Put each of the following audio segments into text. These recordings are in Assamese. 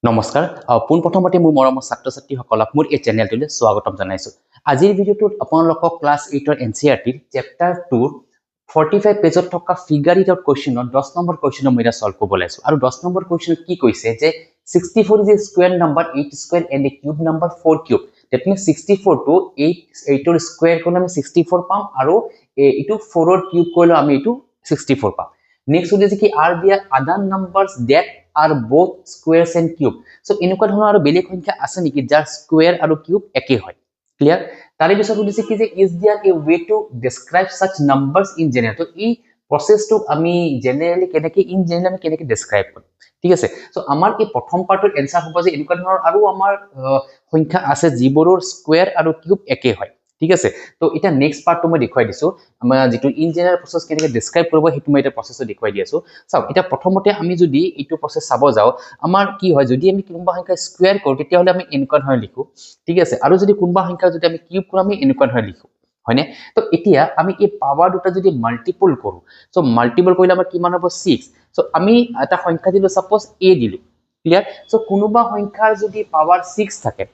নমস্কাৰ পোনপ্ৰথমতে মোৰ মৰমৰ ছাত্ৰ-ছাত্ৰীসকলক মোৰ এই চেনেলটোলৈ স্বাগতম জনাইছো। আজিৰ ভিডিঅ'টোত আপোনালোকক ক্লাছ 8ৰ এনচিইআৰটিৰ চেপ্টাৰ 2 45 পেজত থকা ফিগাৰ ইট আউট কোৱেশ্চনত 10 নম্বৰ কোৱেশ্চন মই এটা সলভ কৰিব লাইছো আৰু 10 নম্বৰ কোৱেশ্চনত কি কৈছে যে 64 is a square number 8 square and a cube number 4 cube. That means 64 to 8 ৰ স্কয়াৰ কৰিলে আমি 64 পাম আৰু এটো 4 ৰ কিউব কৰিলে আমি এটো 64 পাম। নেক্সট হৈছে কি are there other numbers that are both squares and cube. So এনেকুৱা ধৰণৰ আৰু বেলেগ সংখ্যা আছে নেকি যাৰ স্কয়াৰ আৰু কিউব একে হয়। ক্লিয়াৰ? তাৰে পিছত হৈছে কি যে is there a way to describe such numbers in general. তো এই প্ৰসেসটো আমি জেনাৰেলি কেনেকে ডেসক্ৰাইব কৰিম। ঠিক আছে। সো আমাৰ এই প্ৰথম পাৰ্টৰ এনসাৰ হ'ব যে এনেকুৱা ধৰণৰ আৰু আমাৰ সংখ্যা আছে যিবোৰৰ স্কয়াৰ আৰু কিউব একে হয়। ঠিক আছে। তো এটা নেক্সট পাৰ্টটো মই দেখুৱাই দিছো আমাৰ যেটো ইন জেনাৰেল প্ৰসেস কেনেকে ডেসক্ৰাইব কৰিব হেতু মই এটা প্ৰসেসটো দেখুৱাই দি আছো। চাও এটা প্ৰথমতে আমি যদি এইটো প্ৰসেস চাব যাও আমাৰ কি হয় যদি আমি কোনবা সংখ্যা স্কয়াৰ কৰো তেতিয়া হলে আমি এনেকুৱা ধৰণে লিখো। ঠিক আছে। আৰু যদি কোনবা সংখ্যা যদি আমি কিউব কৰো আমি এনেকুৱা ধৰণে লিখো। হয়নে? তো এতিয়া আমি এই পাৱাৰ দুটা যদি মাল্টিপল কৰো সো মাল্টিপল কৰিলে আমাৰ কিমান হ'ব 6। সো আমি এটা সংখ্যা দিলো সাপোজ a দিলো। ক্লিয়াৰ? সো কোনোবা সংখ্যাৰ যদি পাৱাৰ 6 থাকে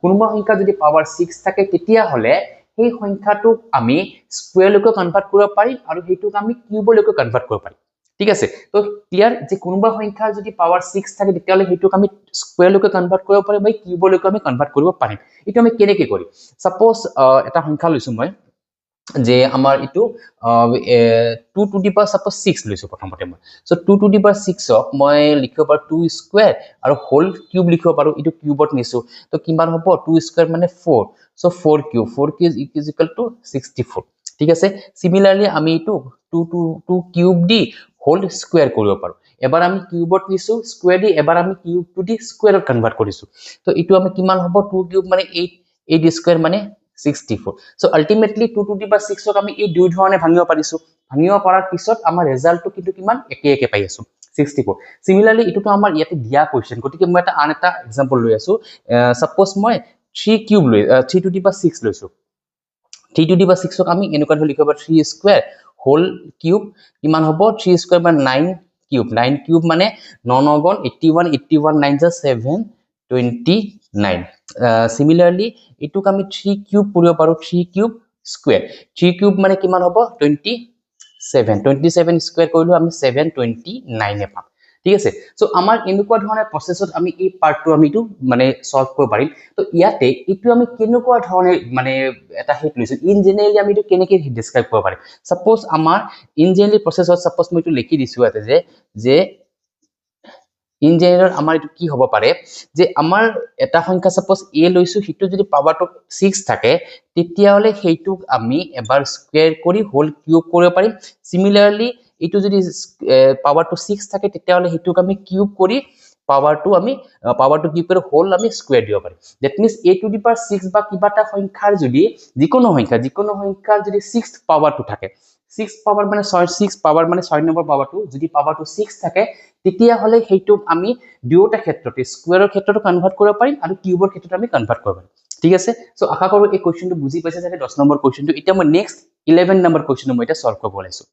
কোনোবা সংখ্যা যদি পাৱাৰ 6 থাকে তেতিয়া হলে সেই সংখ্যাটোক আমি স্কয়াৰলৈকে কনভাৰ্ট কৰিব পাৰিম আৰু হেতুক আমি কিউবলৈকে কনভাৰ্ট কৰিব পাৰিম। ঠিক আছে। তো ক্লিয়াৰ যে কোনোবা সংখ্যাৰ যদি পাৱাৰ 6 থাকে তেতিয়া হলে হেতুক আমি স্কয়াৰলৈকে কনভাৰ্ট কৰিব পাৰিম বা কিউবলৈকে আমি কনভাৰ্ট কৰিব পাৰিম। এটা আমি কেনেকৈ কৰিম? সাপোজ এটা সংখ্যা লৈছো মই যে আমাৰ ইটো 2 টু দি পাৱাৰ সাপোজ 6 লৈছো প্ৰথমতে মই। সো 2 টু দি পাৱাৰ 6 ক মই লিখিব পাৰো 2 স্কয়াৰ আৰু হোল কিউব লিখিব পাৰো ইটো কিউবত নিছো। তো কিমান হ'ব 2 স্কয়াৰ মানে 4। So 4 cube is equal to 64। ঠিক আছে। সিমিলারলি আমি ইটো 2 কিউব দি হোল স্কয়াৰ কৰিব পাৰো। এবাৰ আমি কিউবত নিছো স্কয়াৰ দি এবাৰ আমি কিউব টু দি স্কয়াৰত কনভাৰ্ট কৰিছো। তো ইটো আমি কিমান হ'ব 2 কিউব মানে 8 স্কয়াৰ মানে 64। So ultimately 2 to the power 6 ক আমি এই দুই ধৰণে ভাঙিব পাৰিছো। ভাঙিব পৰাৰ পিছত আমাৰ ৰিজাল্টটো কিন্তু কিমান একে পাই আছো 64। সিমিলাৰলি ইটোটো আমাৰ ইয়াতে দিয়া কোৱেশ্চন গতিকে মই আন এটা एग्जांपल লৈ আছো। সাপোজ মই 3 কিউব লৈ 3 টু দি পাৱাৰ 6 লৈছো। 3 টু দি পাৱাৰ 6 ক আমি এনেকুৱা ধৰণে লিখিব পাৰো 3 স্কয়াৰ হোল কিউব কিমান হ'ব 3 স্কয়াৰ মানে 9 কিউব 9 কিউব মানে 9 9 গুণ 81 81 9 যা 729। সিমিলারলি ইটোক আমি 3 কিউব কৰিব পাৰো 3 কিউব স্কয়াৰ 3 কিউব মানে কিমান হ'ব 27 স্কয়াৰ কৰিলো আমি 729 পাম। ঠিক আছে। সো আমাৰ এনেকুৱা ধৰণৰ প্ৰসেসত আমি এই পাৰ্টটো আমি ইটো মানে সলভ কৰিব পাৰিম। তো ইয়াতে ইটো আমি কেনেকুৱা ধৰণে মানে এটা হেত লৈছো ইন জেনাৰেলি আমি ইটো কেনেকৈ ডেসক্ৰাইব কৰিব পাৰিম। সাপোজ আমাৰ ইন জেনাৰেলি প্ৰসেসত সাপোজ মই ইটো লিখি দিছো ইয়াতে যে ইন জেনাৰেল আমাৰ ইটো কি হ'ব পাৰে যে আমাৰ এটা সংখ্যা সাপোজ a লৈছো হিটো যদি পাৱাৰটো 6 থাকে তেতিয়া হলে হেইটোক আমি এবাৰ স্কয়াৰ কৰি হোল কিউব কৰিব পাৰিম। সিমিলাৰলি ইটো যদি পাৱাৰটো 6 থাকে তেতিয়া হলে হিটোক আমি কিউব কৰি পাৱাৰটো কিউব কৰি হোল আমি স্কয়াৰ দিব পাৰিম। That means a to the power 6 বা কিবাটা সংখ্যাৰ যদি যিকোনো সংখ্যাৰ যদি 6 পাৱাৰটো থাকে 6 পাৱাৰ মানে 6 পাৱাৰ মানে 6 নম্বৰ পাৱাৰটো যদি পাৱাৰটো 6 থাকে তেতিয়া হলে হেইটোক আমি দুয়োটা ক্ষেত্ৰতে স্কয়াৰৰ ক্ষেত্ৰতো কনভাৰ্ট কৰিব পাৰিম আৰু কিউবৰ ক্ষেত্ৰত আমি কনভাৰ্ট কৰিব পাৰিম। ঠিক আছে। সো আশা কৰো এই কোৱেশ্চনটো বুজি পাইছে যে 10 নম্বৰ কোৱেশ্চনটো এতিয়া মই নেক্সট 11 নম্বৰ কোৱেশ্চনটো মই এটা সলভ কৰিব লাইছো।